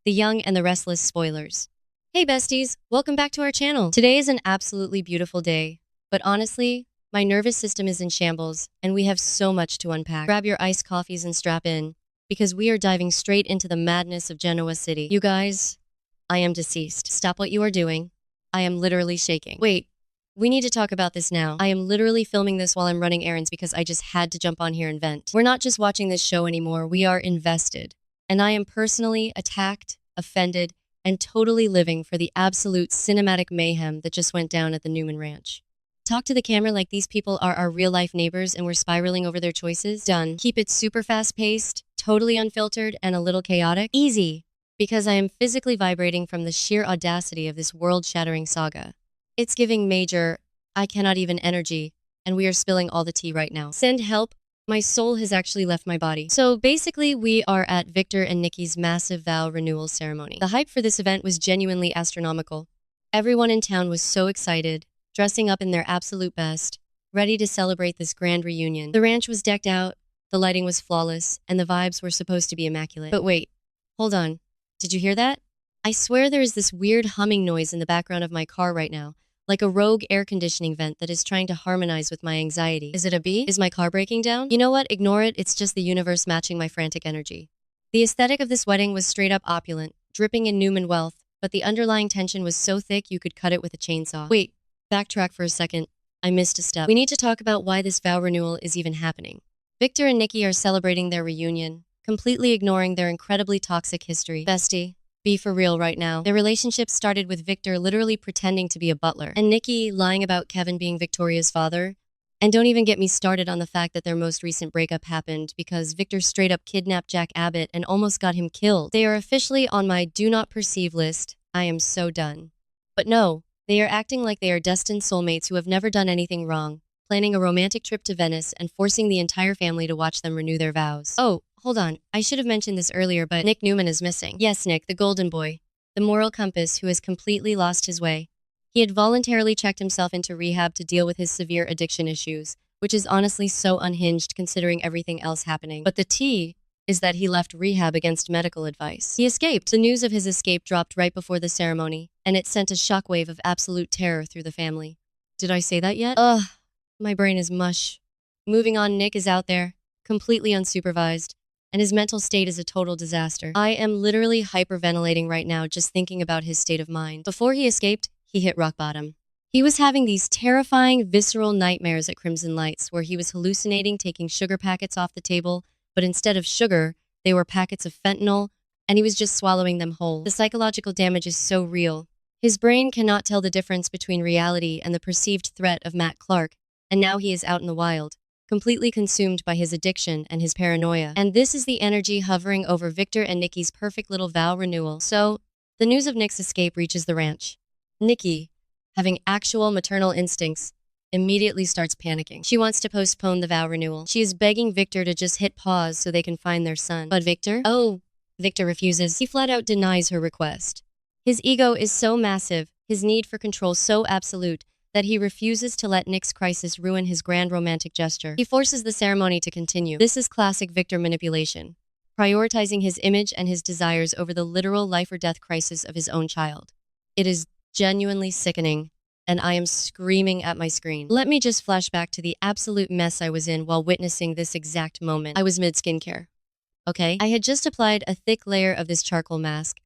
the Young and the Restless spoilers. Hey besties, welcome back to our channel. Today is an absolutely beautiful day, but honestly, my nervous system is in shambles, and we have so much to unpack. Grab your iced coffees and strap in, because we are diving straight into the madness of Genoa City. You guys, I am deceased. Stop what you are doing. I am literally shaking. Wait, we need to talk about this now. I am literally filming this while I'm running errands because I just had to jump on here and vent. We're not just watching this show anymore, we are invested. And I am personally attacked, offended, and totally living for the absolute cinematic mayhem that just went down at the Newman Ranch. Talk to the camera like these people are our real-life neighbors and we're spiraling over their choices? Done. Keep it super fast-paced, totally unfiltered, and a little chaotic? Easy. Because I am physically vibrating from the sheer audacity of this world-shattering saga. It's giving major, I cannot even energy, and we are spilling all the tea right now. Send help. My soul has actually left my body. So basically, we are at Victor and Nikki's massive vow renewal ceremony. The hype for this event was genuinely astronomical. Everyone in town was so excited, dressing up in their absolute best, ready to celebrate this grand reunion. The ranch was decked out, the lighting was flawless, and the vibes were supposed to be immaculate. But wait, hold on. Did you hear that? I swear there is this weird humming noise in the background of my car right now, like a rogue air conditioning vent that is trying to harmonize with my anxiety. Is it a bee? Is my car breaking down? You know what? Ignore it. It's just the universe matching my frantic energy. The aesthetic of this wedding was straight up opulent, dripping in Newman wealth, but the underlying tension was so thick you could cut it with a chainsaw. Wait, backtrack for a second. I missed a step. We need to talk about why this vow renewal is even happening. Victor and Nikki are celebrating their reunion, completely ignoring their incredibly toxic history. Bestie, be for real right now. Their relationship started with Victor literally pretending to be a butler, and Nikki lying about Kevin being Victoria's father. And don't even get me started on the fact that their most recent breakup happened because Victor straight up kidnapped Jack Abbott and almost got him killed. They are officially on my do not perceive list. I am so done. But no, they are acting like they are destined soulmates who have never done anything wrong, planning a romantic trip to Venice and forcing the entire family to watch them renew their vows. Oh, hold on. I should have mentioned this earlier, but Nick Newman is missing. Yes, Nick, the golden boy. The moral compass who has completely lost his way. He had voluntarily checked himself into rehab to deal with his severe addiction issues, which is honestly so unhinged considering everything else happening. But the tea is that he left rehab against medical advice. He escaped. The news of his escape dropped right before the ceremony, and it sent a shockwave of absolute terror through the family. Did I say that yet? Ugh, my brain is mush. Moving on, Nick is out there, completely unsupervised, and his mental state is a total disaster. I am literally hyperventilating right now just thinking about his state of mind. Before he escaped, he hit rock bottom. He was having these terrifying, visceral nightmares at Crimson Lights where he was hallucinating taking sugar packets off the table, but instead of sugar, they were packets of fentanyl, and he was just swallowing them whole. The psychological damage is so real. His brain cannot tell the difference between reality and the perceived threat of Matt Clark, and now he is out in the wild, completely consumed by his addiction and his paranoia. And this is the energy hovering over Victor and Nikki's perfect little vow renewal. So, the news of Nick's escape reaches the ranch. Nikki, having actual maternal instincts, immediately starts panicking. She wants to postpone the vow renewal. She is begging Victor to just hit pause so they can find their son. But Victor? Oh, Victor refuses. He flat out denies her request. His ego is so massive, his need for control so absolute, that he refuses to let Nick's crisis ruin his grand romantic gesture. He forces the ceremony to continue. This is classic Victor manipulation, prioritizing his image and his desires over the literal life or death crisis of his own child. It is genuinely sickening, and I am screaming at my screen. Let me just flash back to the absolute mess I was in while witnessing this exact moment. I was mid-skincare. Okay? I had just applied a thick layer of this charcoal mask,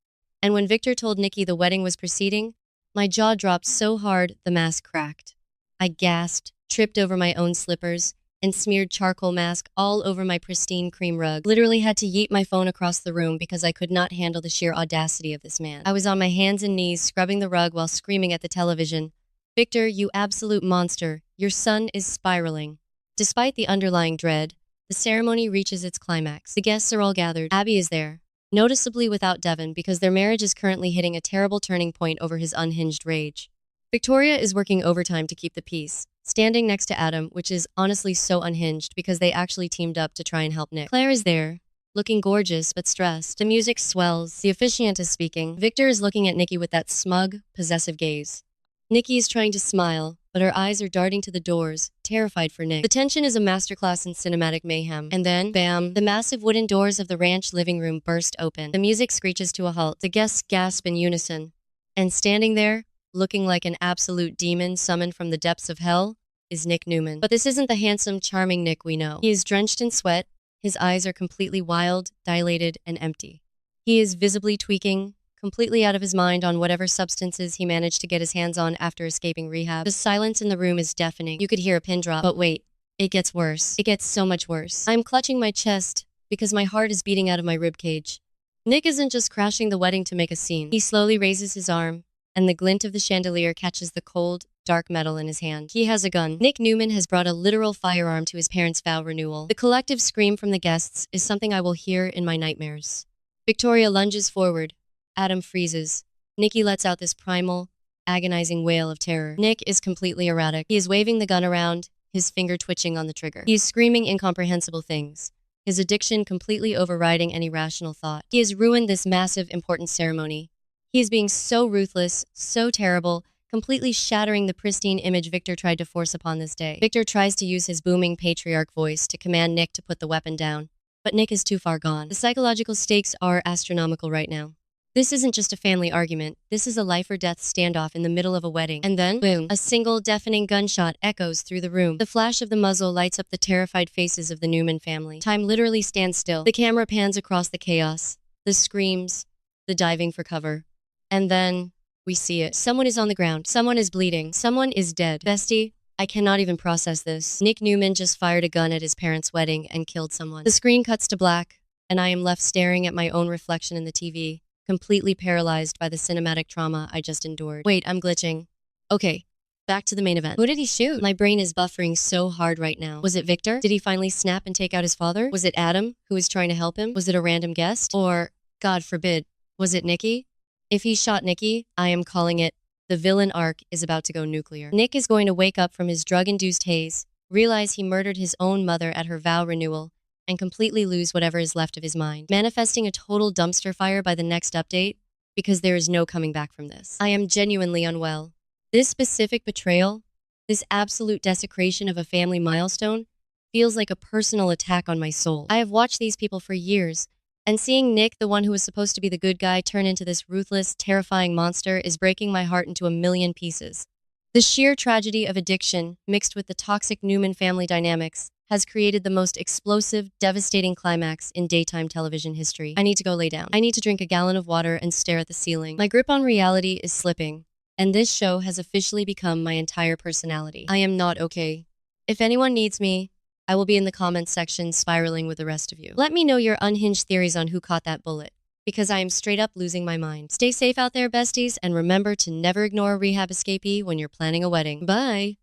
and when Victor told Nikki the wedding was proceeding, my jaw dropped so hard the mask cracked. I gasped, tripped over my own slippers, and smeared charcoal mask all over my pristine cream rug. Literally had to yeet my phone across the room because I could not handle the sheer audacity of this man. I was on my hands and knees scrubbing the rug while screaming at the television, "Victor, you absolute monster, your son is spiraling." Despite the underlying dread, the ceremony reaches its climax. The guests are all gathered. Abby is there, noticeably without Devon because their marriage is currently hitting a terrible turning point over his unhinged rage. Victoria is working overtime to keep the peace, standing next to Adam, which is honestly so unhinged because they actually teamed up to try and help Nick. Claire is there, looking gorgeous but stressed. The music swells. The officiant is speaking. Victor is looking at Nikki with that smug, possessive gaze. Nikki is trying to smile, but her eyes are darting to the doors, terrified for Nick. The tension is a masterclass in cinematic mayhem. And then, bam, the massive wooden doors of the ranch living room burst open. The music screeches to a halt. The guests gasp in unison. And standing there, looking like an absolute demon summoned from the depths of hell, is Nick Newman. But this isn't the handsome, charming Nick we know. He is drenched in sweat. His eyes are completely wild, dilated, and empty. He is visibly tweaking, completely out of his mind on whatever substances he managed to get his hands on after escaping rehab. The silence in the room is deafening. You could hear a pin drop. But wait, it gets worse. It gets so much worse. I'm clutching my chest because my heart is beating out of my ribcage. Nick isn't just crashing the wedding to make a scene. He slowly raises his arm, and the glint of the chandelier catches the cold, dark metal in his hand. He has a gun. Nick Newman has brought a literal firearm to his parents' vow renewal. The collective scream from the guests is something I will hear in my nightmares. Victoria lunges forward. Adam freezes. Nikki lets out this primal, agonizing wail of terror. Nick is completely erratic. He is waving the gun around, his finger twitching on the trigger. He is screaming incomprehensible things, his addiction completely overriding any rational thought. He has ruined this massive, important ceremony. He is being so ruthless, so terrible, completely shattering the pristine image Victor tried to force upon this day. Victor tries to use his booming patriarch voice to command Nick to put the weapon down, but Nick is too far gone. The psychological stakes are astronomical right now. This isn't just a family argument. This is a life-or-death standoff in the middle of a wedding. And then, boom, a single deafening gunshot echoes through the room. The flash of the muzzle lights up the terrified faces of the Newman family. Time literally stands still. The camera pans across the chaos, the screams, the diving for cover. And then, we see it. Someone is on the ground. Someone is bleeding. Someone is dead. Bestie, I cannot even process this. Nick Newman just fired a gun at his parents' wedding and killed someone. The screen cuts to black, and I am left staring at my own reflection in the TV, completely paralyzed by the cinematic trauma I just endured. Wait, I'm glitching. Okay, back to the main event. Who did he shoot? My brain is buffering so hard right now. Was it Victor? Did he finally snap and take out his father? Was it Adam, who was trying to help him? Was it a random guest? Or, God forbid, was it Nikki? If he shot Nikki, I am calling it, the villain arc is about to go nuclear. Nick is going to wake up from his drug-induced haze, realize he murdered his own mother at her vow renewal, and completely lose whatever is left of his mind, manifesting a total dumpster fire by the next update, because there is no coming back from this. I am genuinely unwell. This specific betrayal, this absolute desecration of a family milestone, feels like a personal attack on my soul. I have watched these people for years, and seeing Nick, the one who was supposed to be the good guy, turn into this ruthless, terrifying monster is breaking my heart into a million pieces. The sheer tragedy of addiction, mixed with the toxic Newman family dynamics, has created the most explosive, devastating climax in daytime television history. I need to go lay down. I need to drink a gallon of water and stare at the ceiling. My grip on reality is slipping, and this show has officially become my entire personality. I am not okay. If anyone needs me, I will be in the comments section spiraling with the rest of you. Let me know your unhinged theories on who caught that bullet, because I am straight up losing my mind. Stay safe out there, besties, and remember to never ignore a rehab escapee when you're planning a wedding. Bye!